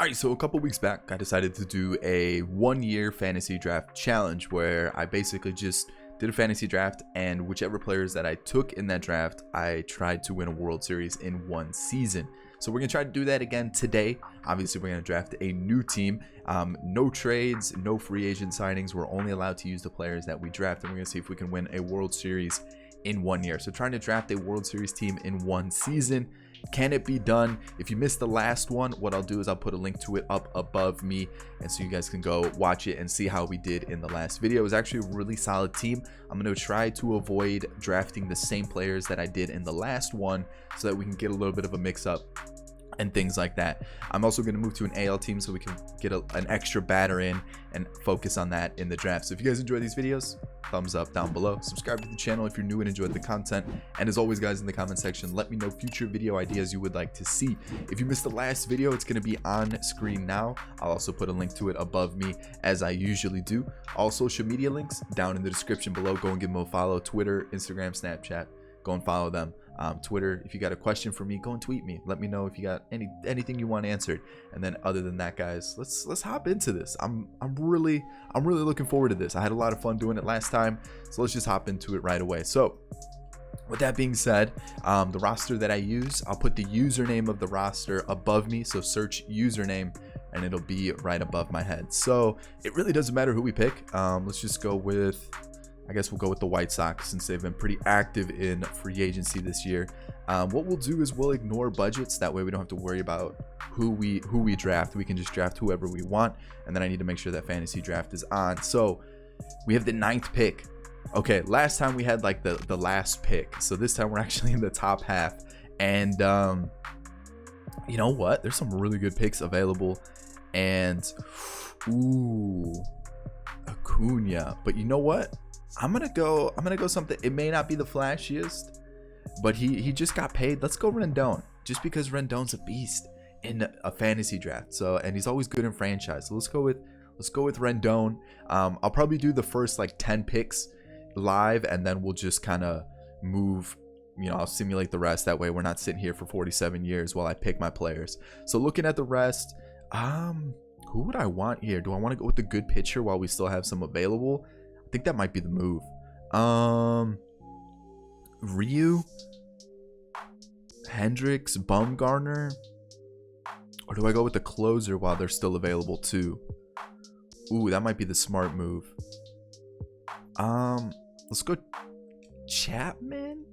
Alright, so a couple weeks back, I decided to do a 1-year fantasy draft challenge where I basically just did a fantasy draft, and whichever players that I took in that draft, I tried to win a World Series in 1 season. So we're going to try to do that again today. Obviously, we're going to draft a new team. No trades, no free agent signings. We're only allowed to use the players that we draft, and we're going to see if we can win a World Series in 1 year. So trying to draft a World Series team in 1 season. Can it be done? If you missed the last one, what I'll do is I'll put a link to it up above me, and so you guys can go watch it and see how we did in the last video. It was actually a really solid team. I'm going to try to avoid drafting the same players that I did in the last one so that we can get a little bit of a mix up and things like that. I'm also going to move to an AL team so we can get an extra batter in and focus on that in the draft. So if you guys enjoy these videos, thumbs up down below, subscribe to the channel if you're new and enjoyed the content, and as always guys, in the comment section let me know future video ideas you would like to see. If you missed the last video, it's going to be on screen now. I'll also put a link to it above me as I usually do. All social media links down in the description below. Go and give them a follow. Twitter, Instagram, Snapchat, go and follow them. Twitter, if you got a question for me, go and tweet me. Let me know if you got anything you want answered. And then other than that, guys, let's hop into this. I'm really looking forward to this. I had a lot of fun doing it last time, so let's just hop into it right away. So with that being said, the roster that I use, I'll put the username of the roster above me, so search username and it'll be right above my head. So it really doesn't matter who we pick. Let's just go with, I guess we'll go with the White Sox since they've been pretty active in free agency this year. What we'll do is we'll ignore budgets. That way we don't have to worry about who we draft. We can just draft whoever we want. And then I need to make sure that fantasy draft is on. So we have the 9th pick. Okay, last time we had like the last pick. So this time we're actually in the top half. And you know what? There's some really good picks available. And ooh, Acuna. But you know what? I'm gonna go something. It may not be the flashiest, but he just got paid. Let's go Rendon, just because Rendon's a beast in a fantasy draft. So, and he's always good in franchise. So let's go with Rendon. I'll probably do the first like 10 picks live, and then we'll just kind of move. You know, I'll simulate the rest. That way we're not sitting here for 47 years while I pick my players. So looking at the rest, who would I want here? Do I want to go with the good pitcher while we still have some available? I think that might be the move. Ryu, Hendricks, Bumgarner, or do I go with the closer while they're still available too? Ooh, that might be the smart move. Let's go Chapman.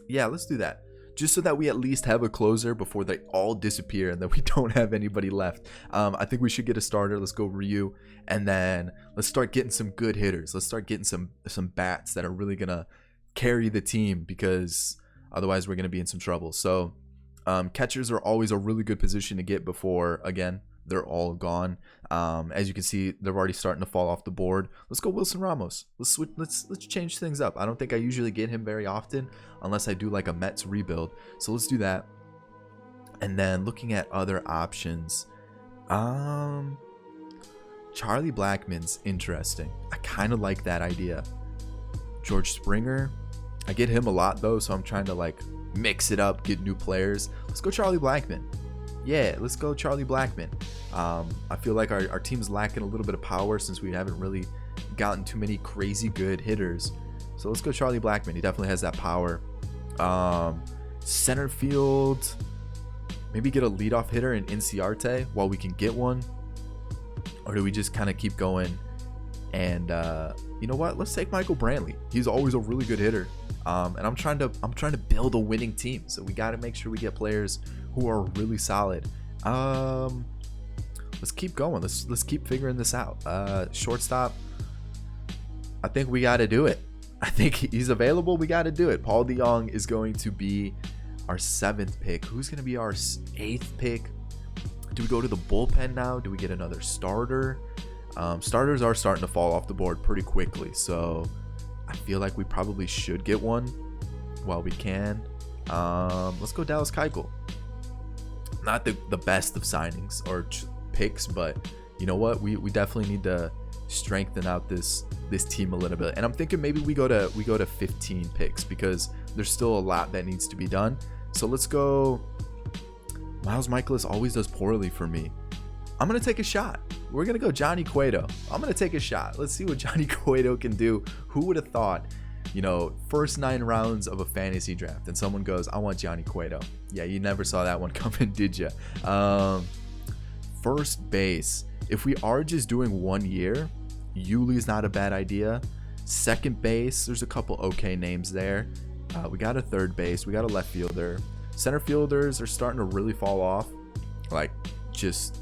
Yeah, let's do that. Just so that we at least have a closer before they all disappear and then we don't have anybody left. I think we should get a starter. Let's go Ryu, and then let's start getting some good hitters. Let's start getting some bats that are really gonna carry the team, because otherwise we're gonna be in some trouble. So catchers are always a really good position to get before, again, they're all gone. As you can see, they're already starting to fall off the board. Let's go Wilson Ramos. Let's switch. Let's change things up. I don't think I usually get him very often unless I do like a Mets rebuild. So let's do that. And then looking at other options, Charlie Blackmon's interesting. I kind of like that idea. George Springer, I get him a lot though, so I'm trying to like mix it up, get new players. Let's go Charlie Blackmon. Yeah, let's go Charlie Blackmon. I feel like our team's lacking a little bit of power since we haven't really gotten too many crazy good hitters. So let's go Charlie Blackmon. He definitely has that power. Center field, maybe get a leadoff hitter in Inciarte while we can get one. Or do we just kind of keep going? And you know what? Let's take Michael Brantley. He's always a really good hitter. And I'm trying to build a winning team. So we got to make sure we get players who are really solid. Let's keep going. Let's keep figuring this out. Shortstop, I think we got to do it. I think he's available. We got to do it. Paul DeJong is going to be our 7th pick. Who's going to be our 8th pick? Do we go to the bullpen now? Do we get another starter? Starters are starting to fall off the board pretty quickly, so I feel like we probably should get one while we can. Let's go Dallas Keuchel. Not the best of signings or picks, but you know what? We definitely need to strengthen out this team a little bit. And I'm thinking maybe we go to 15 picks because there's still a lot that needs to be done. So let's go Miles Michaelis always does poorly for me. I'm going to take a shot. We're going to go Johnny Cueto. I'm going to take a shot. Let's see what Johnny Cueto can do. Who would have thought, you know, first 9 rounds of a fantasy draft and someone goes, I want Johnny Cueto. Yeah, you never saw that one coming, did you? First base. If we are just doing 1 year, Yuli's not a bad idea. Second base, there's a couple okay names there. We got a third base. We got a left fielder. Center fielders are starting to really fall off. Like, just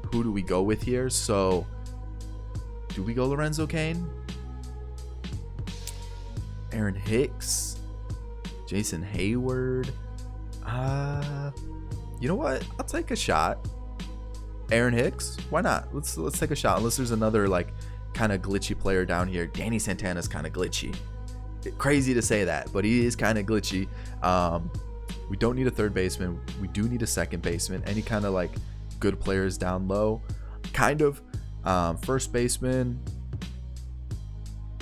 who do we go with here? So, do we go Lorenzo Cain? Aaron Hicks? Jason Hayward? You know what? I'll take a shot. Aaron Hicks? Why not? Let's take a shot. Unless there's another like kind of glitchy player down here. Danny Santana's kind of glitchy. Crazy to say that, but he is kind of glitchy. We don't need a third baseman. We do need a second baseman. Any kind of like good players down low. Kind of. First baseman.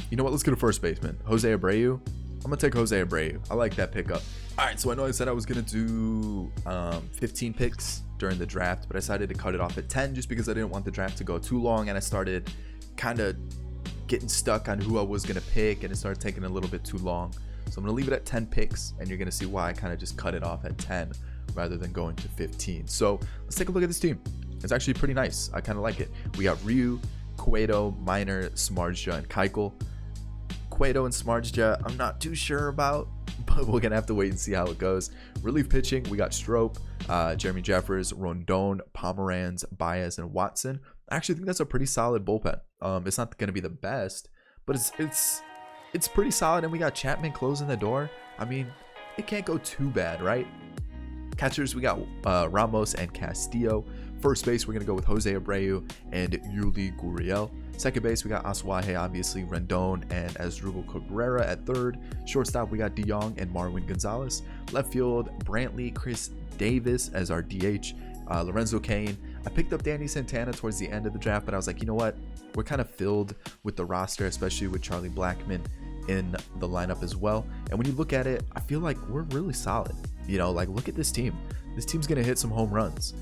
You know what? Let's get a first baseman. Jose Abreu. I'm going to take Jose Abreu. I like that pickup. All right, so I know I said I was going to do 15 picks during the draft, but I decided to cut it off at 10 just because I didn't want the draft to go too long, and I started kind of getting stuck on who I was going to pick, and it started taking a little bit too long. So I'm going to leave it at 10 picks, and you're going to see why I kind of just cut it off at 10 rather than going to 15. So let's take a look at this team. It's actually pretty nice. I kind of like it. We got Ryu, Cueto, Minor, Samardzija, and Keuchel. Cueto and Samardzija, I'm not too sure about, but we're going to have to wait and see how it goes. Relief pitching, we got Strop, Jeremy Jeffers, Rondon, Pomeranz, Baez, and Watson. I actually think that's a pretty solid bullpen. It's not going to be the best, but it's pretty solid, and we got Chapman closing the door. I mean, it can't go too bad, right? Catchers, we got Ramos and Castillo. First base, we're going to go with Jose Abreu and Yuli Gurriel. Second base, we got Asuaje, obviously, Rendon, and Asdrubal Cabrera at third. Shortstop, we got DeYoung and Marwin Gonzalez. Left field, Brantley, Chris Davis as our DH. Lorenzo Cain. I picked up Danny Santana towards the end of the draft, but I was like, you know what? We're kind of filled with the roster, especially with Charlie Blackmon in the lineup as well. And when you look at it, I feel like we're really solid. You know, like, look at this team. This team's going to hit some home runs.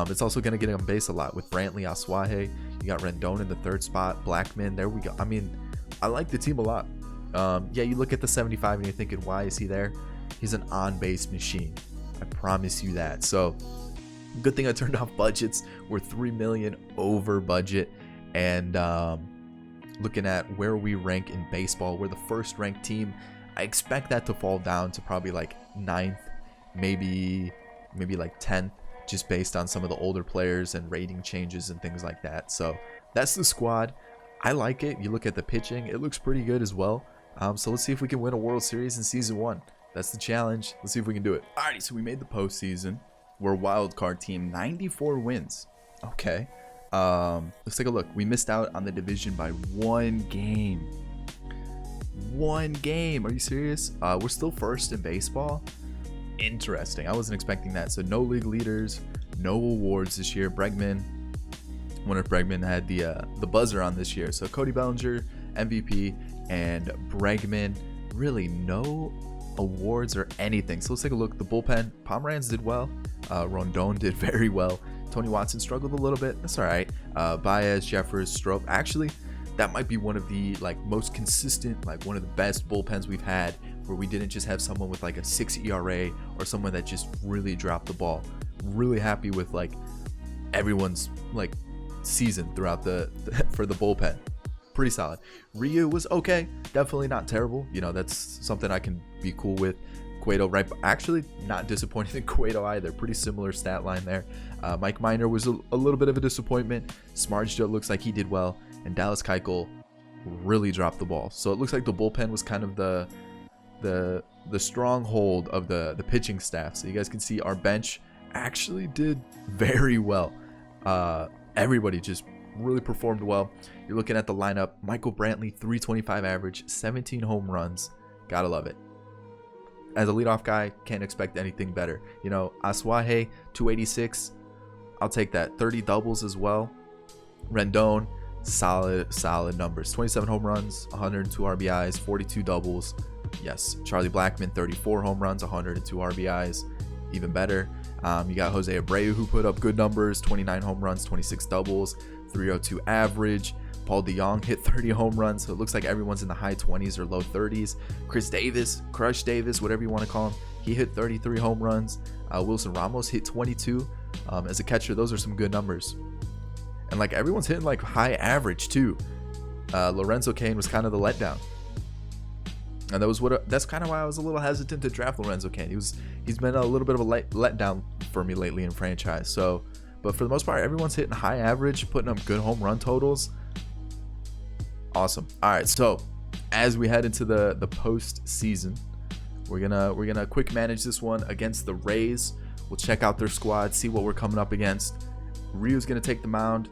It's also going to get on base a lot with Brantley, Asuaje. You got Rendon in the third spot, Blackmon. There we go. I mean, I like the team a lot. Yeah, you look at the 75 and you're thinking, why is he there? He's an on-base machine. I promise you that. So, good thing I turned off budgets. We're $3 million over budget. And looking at where we rank in baseball, we're the first ranked team. I expect that to fall down to probably like 9th, maybe like 10th. Just based on some of the older players and rating changes and things like that. So that's the squad. I like it. You look at the pitching, it looks pretty good as well. So let's see if we can win a World Series in season 1. That's the challenge. Let's see if we can do it. Alrighty, so we made the postseason. We're a wild card team, 94 wins. Okay. Let's take a look. We missed out on the division by 1 game. 1 game. Are you serious? We're still first in baseball. Interesting. I wasn't expecting that. So no league leaders, no awards this year. Bregman, wonder if Bregman had the buzzer on this year. So Cody Bellinger, MVP, and Bregman, really no awards or anything. So let's take a look. The bullpen, Pomeranz did well. Rondon did very well. Tony Watson struggled a little bit. That's all right. Baez, Jeffers, Strop. Actually, that might be one of the like most consistent, like one of the best bullpens we've had, where we didn't just have someone with like a 6 ERA or someone that just really dropped the ball. Really happy with like everyone's like season throughout for the bullpen. Pretty solid. Ryu was okay, definitely not terrible. You know, that's something I can be cool with. Cueto, right? Actually, not disappointed in Cueto either. Pretty similar stat line there. Mike Minor was a little bit of a disappointment. Samardzija looks like he did well, and Dallas Keuchel really dropped the ball. So it looks like the bullpen was kind of the stronghold of the pitching staff. So you guys can see our bench actually did very well. Everybody just really performed well. You're looking at the lineup. Michael Brantley, 325 average, 17 home runs. Gotta love it. As a leadoff guy, can't expect anything better. You know, Asuaje, 286. I'll take that. 30 doubles as well. Rendon, solid numbers. 27 home runs, 102 RBIs, 42 doubles. Yes. Charlie Blackmon, 34 home runs, 102 RBIs. Even better. You got Jose Abreu, who put up good numbers, 29 home runs, 26 doubles, 302 average. Paul DeJong hit 30 home runs, so it looks like everyone's in the high 20s or low 30s. Chris Davis, Crush Davis, whatever you want to call him, he hit 33 home runs. Wilson Ramos hit 22. As a catcher, those are some good numbers. And like everyone's hitting like high average too. Lorenzo Cain was kind of the letdown. And that's kind of why I was a little hesitant to draft Lorenzo Cain. He's been a little bit of a letdown for me lately in franchise. So, but for the most part, everyone's hitting high average, putting up good home run totals. Awesome. All right, so as we head into the postseason, we're gonna quick manage this one against the Rays. We'll check out their squad, see what we're coming up against. Ryu's gonna take the mound.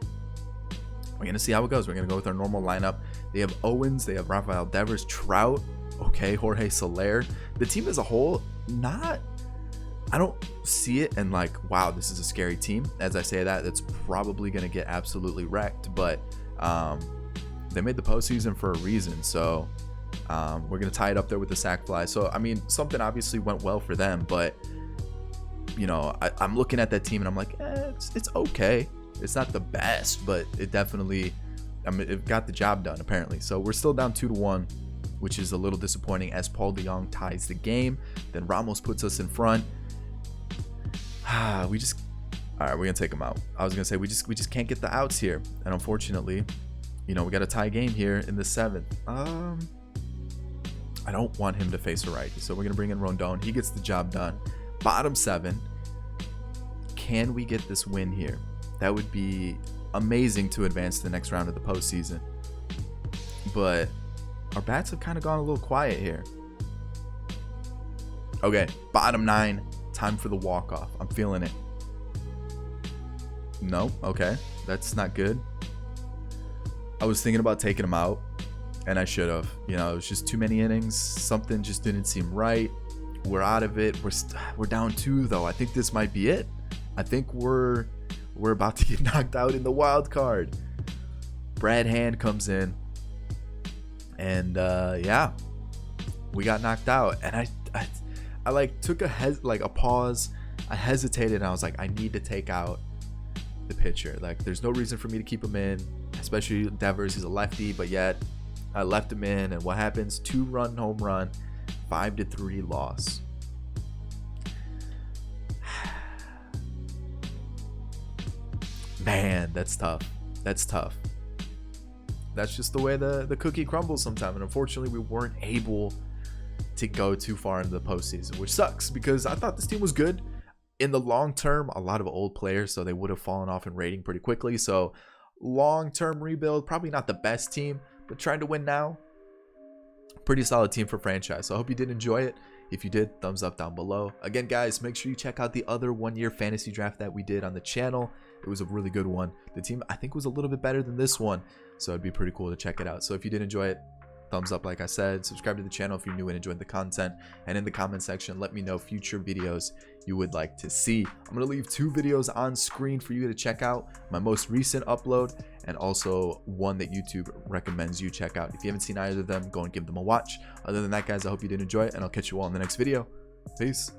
We're gonna see how it goes. We're gonna go with our normal lineup. They have Owens, they have Rafael Devers, Trout, okay, Jorge Soler. The team as a whole, I don't see it and like, wow, this is a scary team. As I say that, it's probably gonna get absolutely wrecked, but they made the postseason for a reason, so we're gonna tie it up there with the sac fly. So I mean, something obviously went well for them, but you know, I'm looking at that team and I'm like, it's okay. It's not the best, but it definitely, it got the job done apparently. So we're still down 2-1, which is a little disappointing as Paul DeJong ties the game. Then Ramos puts us in front. All right, we're gonna take him out. I was gonna say we just can't get the outs here, and unfortunately, you know, we got a tie game here in the 7th. I don't want him to face a righty, so we're gonna bring in Rondon. He gets the job done. Bottom 7. Can we get this win here? That would be amazing to advance to the next round of the postseason. But our bats have kind of gone a little quiet here. Okay, bottom 9. Time for the walk-off. I'm feeling it. No? Okay, that's not good. I was thinking about taking him out, and I should have. You know, it was just too many innings. Something just didn't seem right. We're out of it. We're down 2 though. I think this might be it. I think we're about to get knocked out in the wild card. Brad Hand comes in, and yeah, we got knocked out. And I like took a pause. I hesitated, and I was like, I need to take out the pitcher. Like, there's no reason for me to keep him in, especially Devers. He's a lefty, but yet I left him in, and what happens? 2-run home run, 5-3 loss. Man, that's tough. That's tough. That's just the way the cookie crumbles sometimes. And unfortunately, we weren't able to go too far into the postseason, which sucks because I thought this team was good. In the long term, a lot of old players, so they would have fallen off in rating pretty quickly. So long-term rebuild, probably not the best team, but trying to win now, pretty solid team for franchise. So I hope you did enjoy it. If you did, thumbs up down below. Again, guys, make sure you check out the other one-year fantasy draft that we did on the channel. It was a really good one. The team, I think, was a little bit better than this one, so it'd be pretty cool to check it out. So if you did enjoy it, thumbs up like I said. Subscribe to the channel if you're new and enjoyed the content. And in the comment section, let me know future videos you would like to see. I'm going to leave 2 videos on screen for you to check out. My most recent upload and also one that YouTube recommends you check out. If you haven't seen either of them, go and give them a watch. Other than that, guys, I hope you did enjoy it, and I'll catch you all in the next video. Peace.